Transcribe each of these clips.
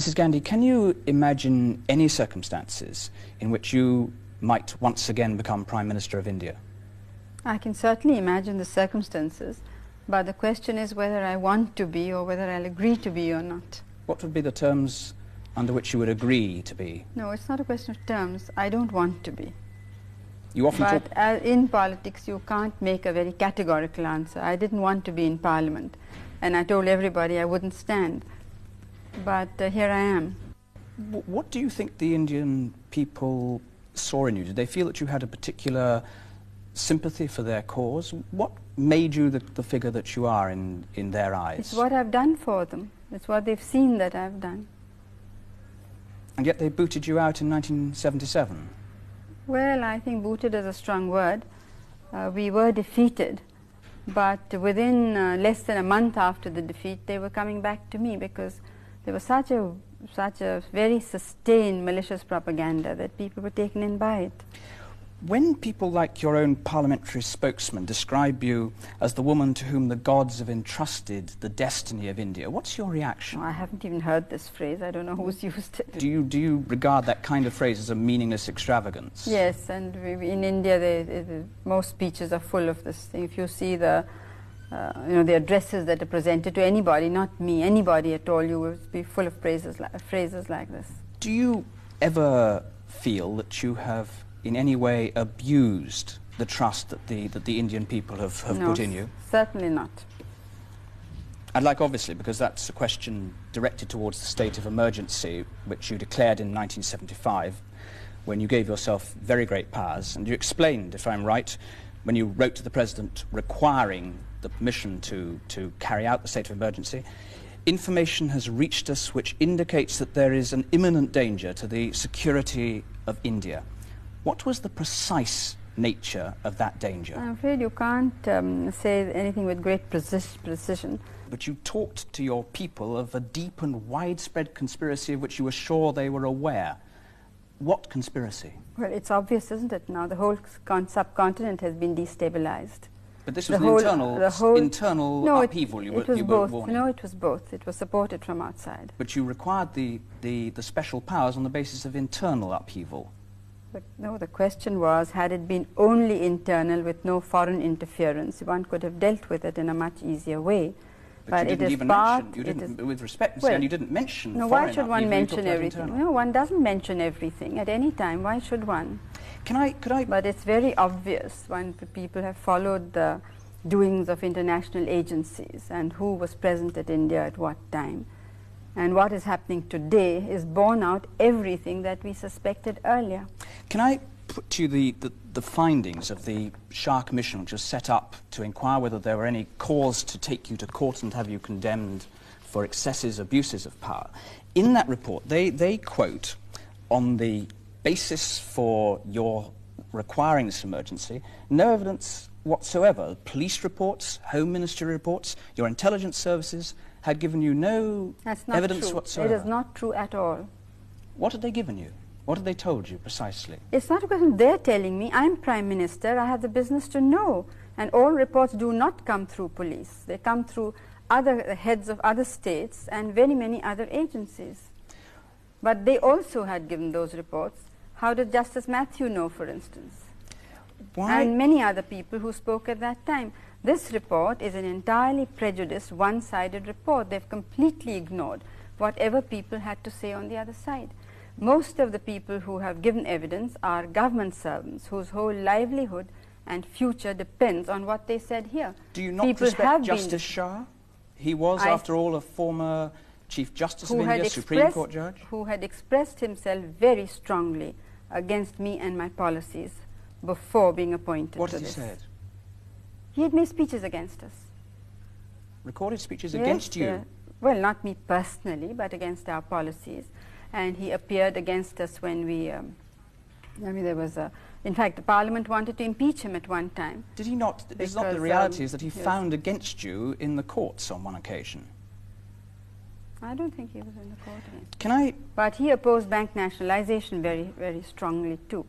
Mrs. Gandhi, can you imagine any circumstances in which you might once again become Prime Minister of India? I can certainly imagine the circumstances, but the question is whether I want to be or whether I'll agree to be or not. What would be the terms under which you would agree to be? No, it's not a question of terms. I don't want to be. You often talk... But in politics, you can't make a very categorical answer. I didn't want to be in Parliament, and I told everybody I wouldn't stand. But here I am. What do you think the Indian people saw in you? Did they feel that you had a particular sympathy for their cause? What made you the figure that you are in their eyes? It's what I've done for them. It's what they've seen that I've done. And yet they booted you out in 1977. Well, I think booted is a strong word. We were defeated, but within less than a month after the defeat, they were coming back to me because there was such a very sustained malicious propaganda that people were taken in by it. When people like your own parliamentary spokesman describe you as the woman to whom the gods have entrusted the destiny of India, what's your reaction? I haven't even heard this phrase. I don't know who's used it. Do you regard that kind of phrase as a meaningless extravagance? Yes, and in India most speeches are full of this thing. If you see the the addresses that are presented to anybody, not me, anybody at all, you will be full of phrases like this. Do you ever feel that you have in any way abused the trust that the Indian people have put in you? No, certainly not. I'd like, obviously, because that's a question directed towards the state of emergency, which you declared in 1975, when you gave yourself very great powers, and you explained, if I'm right, when you wrote to the President requiring the permission to carry out the state of emergency, information has reached us which indicates that there is an imminent danger to the security of India. What was the precise nature of that danger? I'm afraid you can't say anything with great precision. But you talked to your people of a deep and widespread conspiracy of which you were sure they were aware. What conspiracy? Well, it's obvious, isn't it, now? The whole subcontinent has been destabilized. But this was an internal upheaval you were warning. No, it was both. It was supported from outside. But you required the special powers on the basis of internal upheaval. But no, the question was, had it been only internal with no foreign interference, one could have dealt with it in a much easier way. But you didn't even mention, with respect, Ms. Gandhi, you didn't mention foreign upheaval. No, why should one mention everything? No, one doesn't mention everything at any time. Why should one? Could I? But it's very obvious when people have followed the doings of international agencies and who was present at India at what time. And what is happening today is borne out everything that we suspected earlier. Can I put to you the findings of the Shah Commission, which was set up to inquire whether there were any cause to take you to court and have you condemned for excesses, abuses of power? In that report, they quote, on the basis for your requiring this emergency, no evidence whatsoever. Police reports, Home Ministry reports, your intelligence services had given you no evidence whatsoever. It is not true at all. What had they given you? What had they told you precisely? It's not a question they're telling me. I'm Prime Minister. I have the business to know. And all reports do not come through police. They come through other heads of other states and very many other agencies. But they also had given those reports. How did Justice Matthew know, for instance? Why? And many other people who spoke at that time. This report is an entirely prejudiced, one-sided report. They've completely ignored whatever people had to say on the other side. Most of the people who have given evidence are government servants whose whole livelihood and future depends on what they said here. Do you not respect Justice Shah? He was, after all, a former Chief Justice of India, Supreme Court judge? Who had expressed himself very strongly against me and my policies before being appointed to this. What had he said? He had made speeches against us. Recorded speeches against you? Well, not me personally, but against our policies. And he appeared against us when we, there was a, in fact, the Parliament wanted to impeach him at one time. Did he not? It's not the reality is that he found against you in the courts on one occasion. I don't think he was in the court against. Can I? But he opposed bank nationalization very, very strongly too.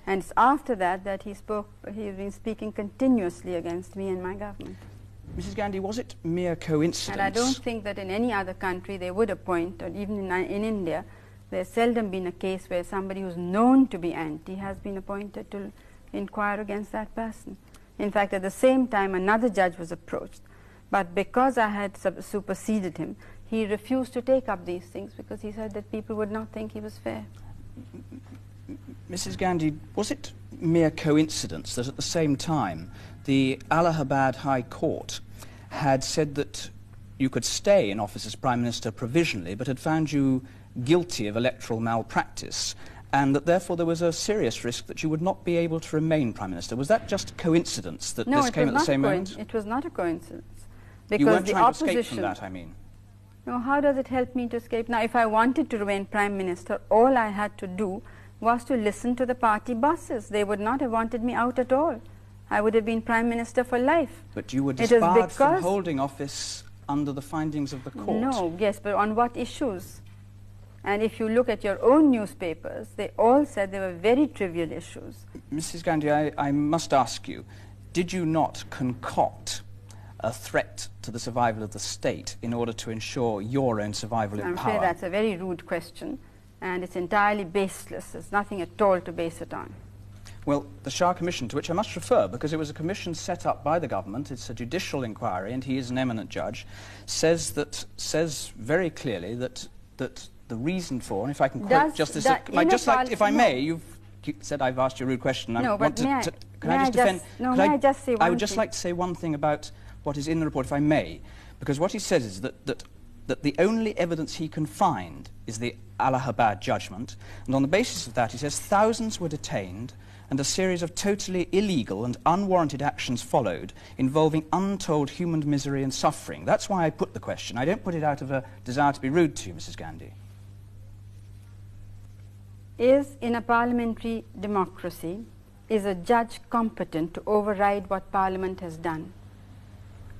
And it's after that that he's been speaking continuously against me and my government. Mrs. Gandhi, was it mere coincidence? And I don't think that in any other country they would appoint, or even in India, there's seldom been a case where somebody who's known to be anti has been appointed to inquire against that person. In fact, at the same time, another judge was approached. But because I had superseded him, he refused to take up these things because he said that people would not think he was fair. Mrs. Gandhi, was it mere coincidence that at the same time the Allahabad High Court had said that you could stay in office as Prime Minister provisionally, but had found you guilty of electoral malpractice, and that therefore there was a serious risk that you would not be able to remain Prime Minister? Was that just a coincidence that No, this came at the same moment? It was not a coincidence. Because you weren't the trying opposition, to escape from that, I mean. No, how does it help me to escape? Now, if I wanted to remain Prime Minister, all I had to do was to listen to the party bosses. They would not have wanted me out at all. I would have been Prime Minister for life. But you were disbarred from holding office under the findings of the court. No, yes, but on what issues? And if you look at your own newspapers, they all said they were very trivial issues. Mrs. Gandhi, I must ask you, did you not concoct a threat to the survival of the state in order to ensure your own survival in power? I'm afraid that's a very rude question, and it's entirely baseless. There's nothing at all to base it on. Well, the Shah Commission, to which I must refer, because it was a commission set up by the government, it's a judicial inquiry, and he is an eminent judge, says very clearly that the reason for, and if I can quote just this, if I may, you've said I've asked you a rude question. No, but may I just say one thing? I would just like to say one thing about what is in the report, if I may, because what he says is that the only evidence he can find is the Allahabad judgment, and on the basis of that, he says thousands were detained, and a series of totally illegal and unwarranted actions followed, involving untold human misery and suffering. That's why I put the question. I don't put it out of a desire to be rude to you, Mrs. Gandhi. In a parliamentary democracy, is a judge competent to override what Parliament has done?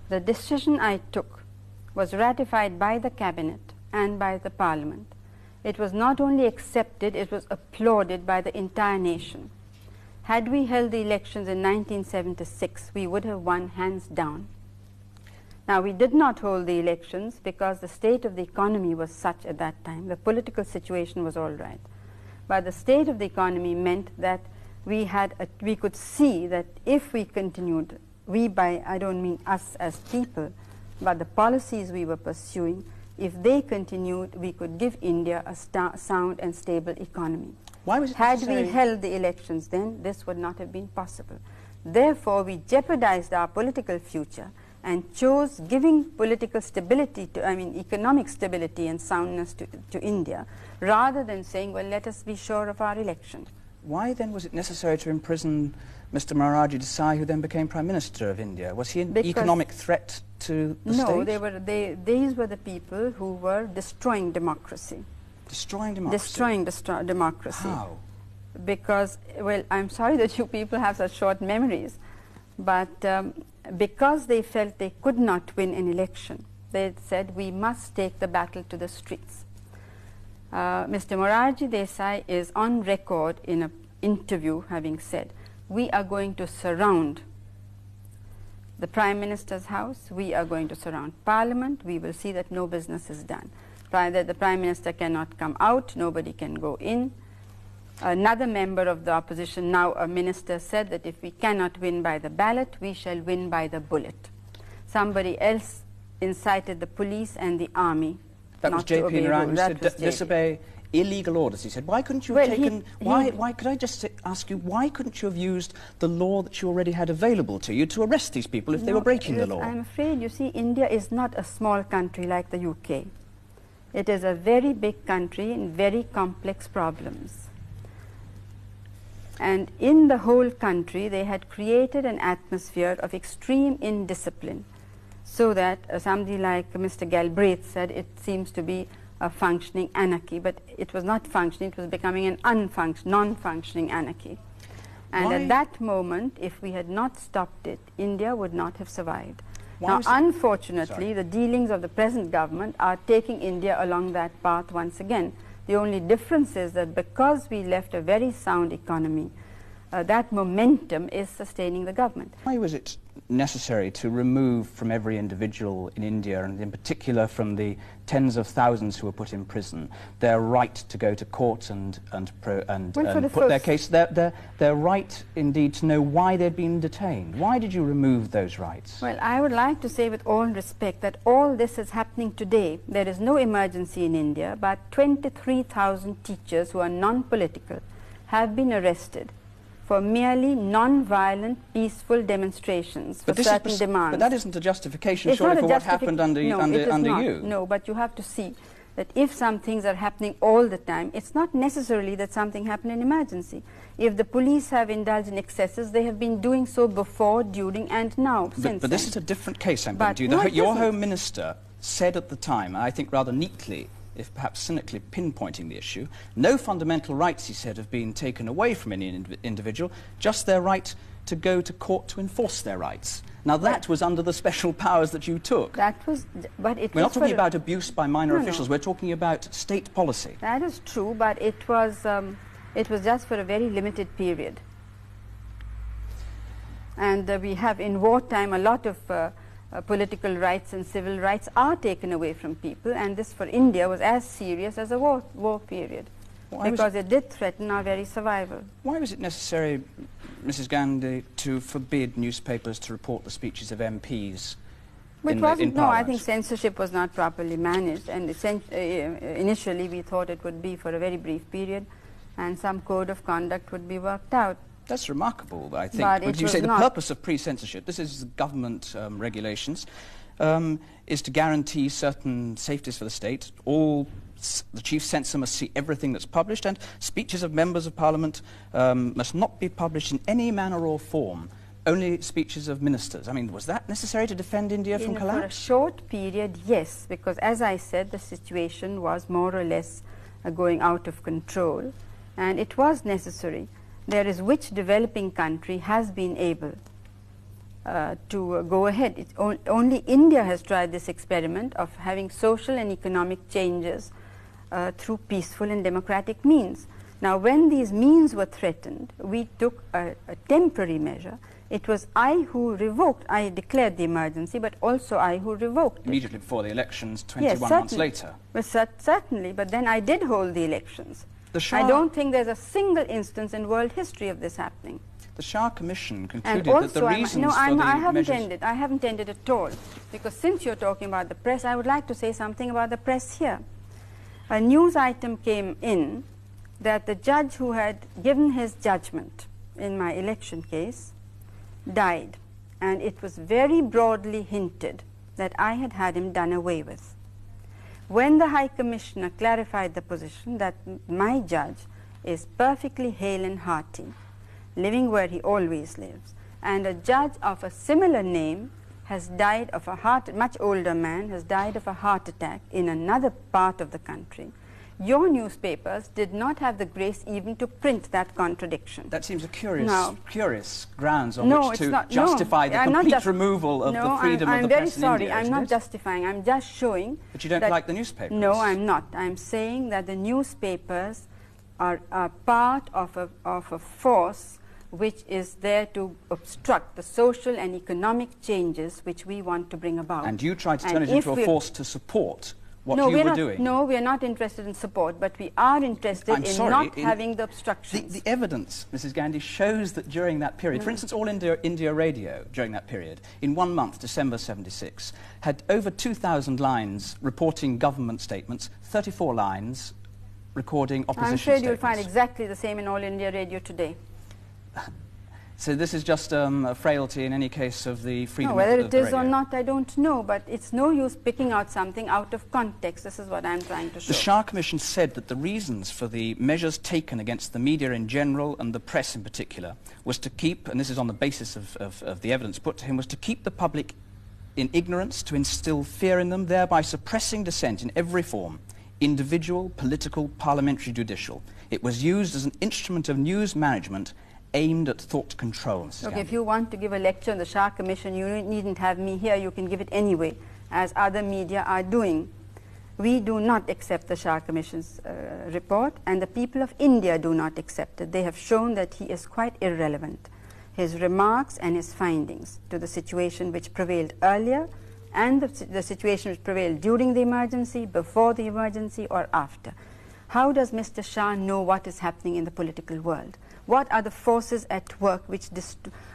The decision I took was ratified by the Cabinet and by the Parliament. It was not only accepted, it was applauded by the entire nation. Had we held the elections in 1976, we would have won hands down. Now, we did not hold the elections because the state of the economy was such at that time. The political situation was all right. But the state of the economy meant that we could see that if we continued, I don't mean us as people, but the policies we were pursuing, if they continued, we could give India a sound and stable economy. Why was it Had we held the elections then, this would not have been possible. Therefore, we jeopardized our political future and chose giving political stability economic stability and soundness to India, rather than saying, well, let us be sure of our election. Why then was it necessary to imprison Mr. Morarji Desai, who then became Prime Minister of India? Was he an economic threat to the state? No, these were the people who were destroying democracy. Destroying democracy? Destroying democracy. How? Because, well, I'm sorry that you people have such short memories, but because they felt they could not win an election, they said, we must take the battle to the streets. Mr. Morarji Desai is on record in an interview having said, we are going to surround the Prime Minister's house, we are going to surround Parliament, we will see that no business is done. That the Prime Minister cannot come out, nobody can go in. Another member of the opposition, now a minister, said that if we cannot win by the ballot, we shall win by the bullet. Somebody else incited the police and the army. That was J.P. Naran, who said disobey illegal orders. He said, why couldn't you have taken, why could I just ask you, why couldn't you have used the law that you already had available to you to arrest these people if they were breaking the law? I'm afraid, you see, India is not a small country like the UK. It is a very big country and very complex problems. And in the whole country, they had created an atmosphere of extreme indiscipline, so that somebody like Mr. Galbraith said it seems to be a functioning anarchy, but it was not functioning, it was becoming an non-functioning anarchy. And at that moment, if we had not stopped it, India would not have survived. Now, unfortunately, the dealings of the present government are taking India along that path once again. The only difference is that because we left a very sound economy, that momentum is sustaining the government. Why was it necessary to remove from every individual in India, and in particular from the tens of thousands who were put in prison, their right to go to court and put their case, their right indeed to know why they'd been detained? Why did you remove those rights? Well, I would like to say with all respect that all this is happening today. There is no emergency in India, but 23,000 teachers who are non-political have been arrested for merely non-violent, peaceful demonstrations for certain demands. But that isn't a justification, surely, for what happened under you. No, but you have to see that if some things are happening all the time, it's not necessarily that something happened in emergency. If the police have indulged in excesses, they have been doing so before, during, and now, since But this is a different case, I'm going to do. Your Home Minister said at the time, I think rather neatly, if perhaps cynically pinpointing the issue, no fundamental rights, he said, have been taken away from any individual, just their right to go to court to enforce their rights. Now that was under the special powers that you took. That was, but it We're was not talking about abuse by minor officials, we're talking about state policy. That is true, but it was just for a very limited period. And we have in wartime a lot of political rights and civil rights are taken away from people, and this for India was as serious as a war period, because it did threaten our very survival. Why was it necessary, Mrs. Gandhi, to forbid newspapers to report the speeches of MPs in Parliament? No, I think censorship was not properly managed, and initially we thought it would be for a very brief period, and some code of conduct would be worked out. That's remarkable, I think. But you say the purpose of pre-censorship, this is government regulations, is to guarantee certain safeties for the state. The chief censor must see everything that's published, and speeches of members of Parliament must not be published in any manner or form, only speeches of ministers. I mean, was that necessary to defend India from collapse? For a short period, yes, because as I said, the situation was more or less going out of control, and it was necessary. There is which developing country has been able to go ahead. Only India has tried this experiment of having social and economic changes through peaceful and democratic means. Now, when these means were threatened, we took a temporary measure. It was I who revoked. I declared the emergency, but also I who revoked it. Immediately before the elections, 21 months later. Well, certainly, but then I did hold the elections. I don't think there's a single instance in world history of this happening. The Shah Commission concluded that the reasons for the measures... I haven't ended at all, because since you're talking about the press, I would like to say something about the press here. A news item came in that the judge who had given his judgment in my election case died, and it was very broadly hinted that I had had him done away with. When the High Commissioner clarified the position that my judge is perfectly hale and hearty, living where he always lives, and a judge of a similar name has died of a much older man has died of a heart attack in another part of the country, your newspapers did not have the grace even to print that contradiction. That seems a curious grounds on which to justify the complete removal of the freedom of the press in India. I'm very sorry, I'm not justifying, I'm just showing. But you don't like the newspapers? No, I'm not. I'm saying that the newspapers are part of a force which is there to obstruct the social and economic changes which we want to bring about. And you try to turn it into a force to support what you were doing? No, we are not interested in support, but we are interested in not having the obstructions. The evidence, Mrs. Gandhi, shows that during that period, for instance, All India Radio, during that period, in 1 month, December 76, had over 2,000 lines reporting government statements, 34 lines recording opposition statements. I'm afraid you'll find exactly the same in All India Radio today. So this is just a frailty in any case of the freedom of the radio. Whether it is or not, I don't know, but it's no use picking out something out of context. This is what I'm trying to show. The Shah Commission said that the reasons for the measures taken against the media in general and the press in particular was to keep, and this is on the basis of the evidence put to him, was to keep the public in ignorance, to instill fear in them, thereby suppressing dissent in every form, individual, political, parliamentary, judicial. It was used as an instrument of news management aimed at thought control. Look, if you want to give a lecture on the Shah Commission, you needn't have me here. You can give it anyway, as other media are doing. We do not accept the Shah Commission's report, and the people of India do not accept it. They have shown that he is quite irrelevant. His remarks and his findings to the situation which prevailed earlier and the situation which prevailed during the emergency, before the emergency, or after. How does Mr. Shah know what is happening in the political world? What are the forces at work which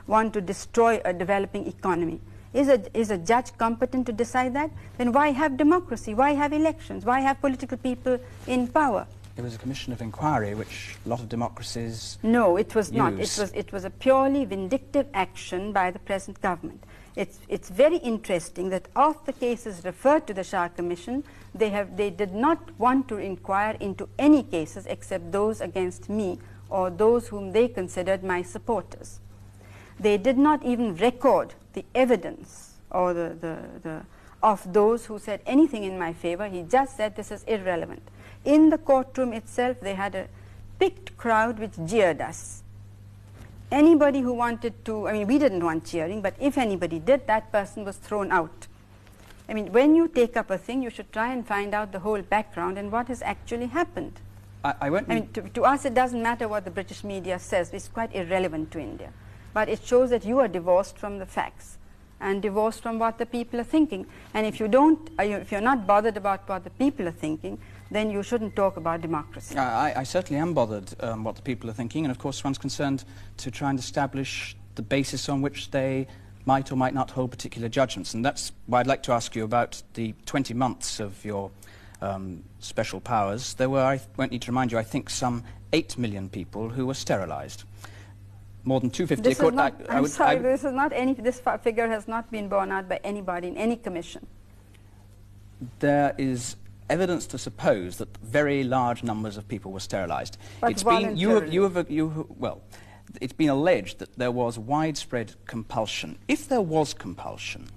want to destroy a developing economy? Is a judge competent to decide that? Then why have democracy? Why have elections? Why have political people in power? It was a commission of inquiry which a lot of democracies No, it was use. not. It was a purely vindictive action by the present government. It's very interesting that of the cases referred to the Shah Commission, they did not want to inquire into any cases except those against me or those whom they considered my supporters. They did not even record the evidence or of those who said anything in my favor. He just said this is irrelevant. In the courtroom itself, they had a picked crowd which jeered us. Anybody who wanted to, I mean, we didn't want cheering, but if anybody did, that person was thrown out. I mean, when you take up a thing, you should try and find out the whole background and what has actually happened. I mean, to us, it doesn't matter what the British media says. It's quite irrelevant to India. But it shows that you are divorced from the facts and divorced from what the people are thinking. And if you don't, if you're not bothered about what the people are thinking, then you shouldn't talk about democracy. I certainly am bothered what the people are thinking, and of course one's concerned to try and establish the basis on which they might or might not hold particular judgments. And that's why I'd like to ask you about the 20 months of your special powers. There were, I won't need to remind you, I think some 8 million people who were sterilised. More than 250. This is not, I'm sorry, this is not any, this figure has not been borne out by anybody in any commission. There is evidence to suppose that very large numbers of people were sterilised. But it's been, well, it's been alleged that there was widespread compulsion. If there was compulsion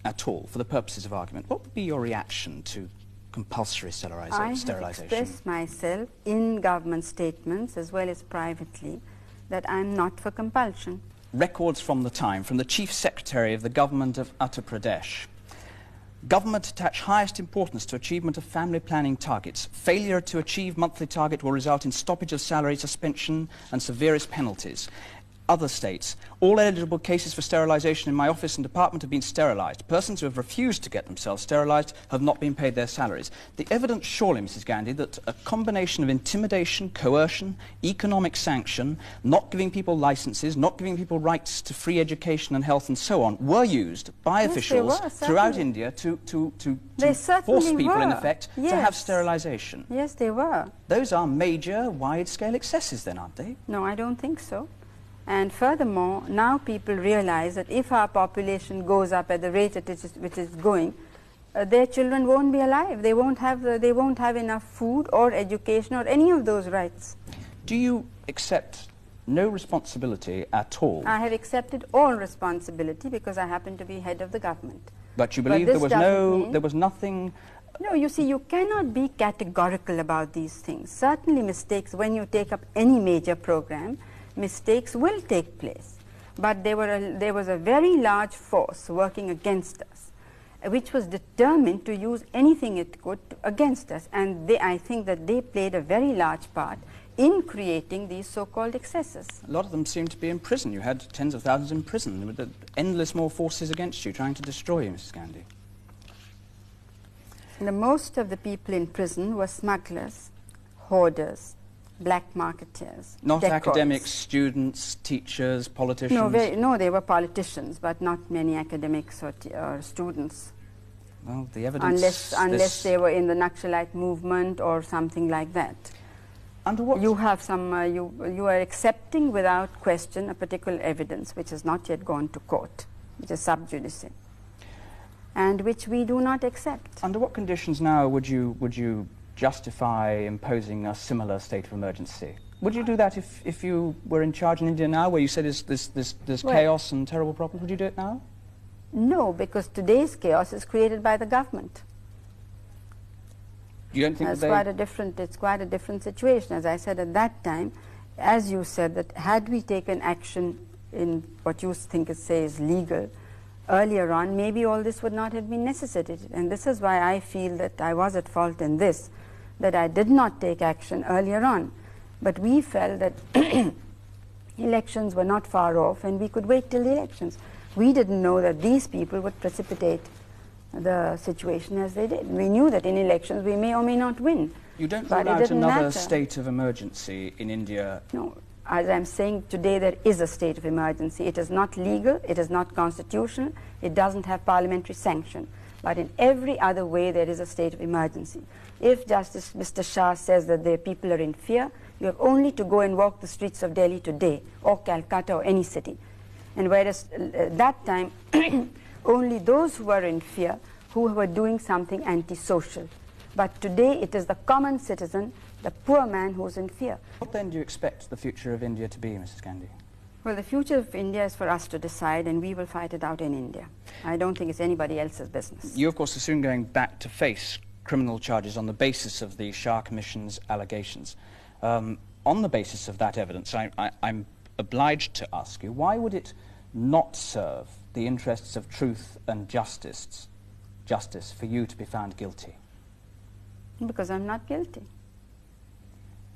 at all, for the purposes of argument, what would be your reaction to compulsory sterilisation? I have expressed myself in government statements as well as privately that I'm not for compulsion. Records from the time, from the Chief Secretary of the Government of Uttar Pradesh. Government attach highest importance to achievement of family planning targets. Failure to achieve monthly target will result in stoppage of salary, suspension and severest penalties. Other states, all eligible cases for sterilisation in my office and department have been sterilised. Persons who have refused to get themselves sterilised have not been paid their salaries. The evidence surely, Mrs. Gandhi, that a combination of intimidation, coercion, economic sanction, not giving people licences, not giving people rights to free education and health and so on, were used by officials throughout India to force people, in effect, to have sterilisation. Yes, they were. Those are major, wide-scale excesses then, aren't they? No, I don't think so. And furthermore, now people realize that if our population goes up at the rate at which is going, their children won't be alive. They won't have enough food or education or any of those rights. Do you accept no responsibility at all? I have accepted all responsibility because I happen to be head of the government. But you believe there was nothing... No, you see, you cannot be categorical about these things. Certainly mistakes, when you take up any major program, mistakes will take place, but there was a very large force working against us, which was determined to use anything it could against us, and I think that they played a very large part in creating these so-called excesses. A lot of them seemed to be in prison. You had tens of thousands in prison. There were endless more forces against you, trying to destroy you, Mrs. Gandhi. Most of the people in prison were smugglers, hoarders, black marketeers. Not dacoits. Academics, students, teachers, politicians? No, they were politicians, but not many academics or students. Well, the evidence... Unless they were in the Naxalite movement or something like that. Under what? You have some, you are accepting without question a particular evidence which has not yet gone to court, which is sub judice, and which we do not accept. Under what conditions now would you justify imposing a similar state of emergency? Would you do that if you were in charge in India now, where you said there's chaos and terrible problems? Would you do it now? No, because today's chaos is created by the government. You don't think it's quite a different situation. As I said at that time, as you said, that had we taken action in what you think is legal, earlier on, maybe all this would not have been necessitated. And this is why I feel that I was at fault in this, that I did not take action earlier on. But we felt that elections were not far off and we could wait till the elections. We didn't know that these people would precipitate the situation as they did. We knew that in elections we may or may not win. You don't rule out another state of emergency in India? No. As I'm saying today, there is a state of emergency. It is not legal, it is not constitutional, it doesn't have parliamentary sanction. But in every other way, there is a state of emergency. If Justice Mr. Shah says that the people are in fear, you have only to go and walk the streets of Delhi today, or Calcutta, or any city. And whereas at that time, only those who were in fear, who were doing something antisocial. But today, it is the common citizen, the poor man who's in fear. What then do you expect the future of India to be, Mrs. Gandhi? Well, the future of India is for us to decide, and we will fight it out in India. I don't think it's anybody else's business. You, of course, are soon going back to face criminal charges on the basis of the Shah Commission's allegations. On the basis of that evidence, I'm obliged to ask you, why would it not serve the interests of truth and justice for you to be found guilty? Because I'm not guilty.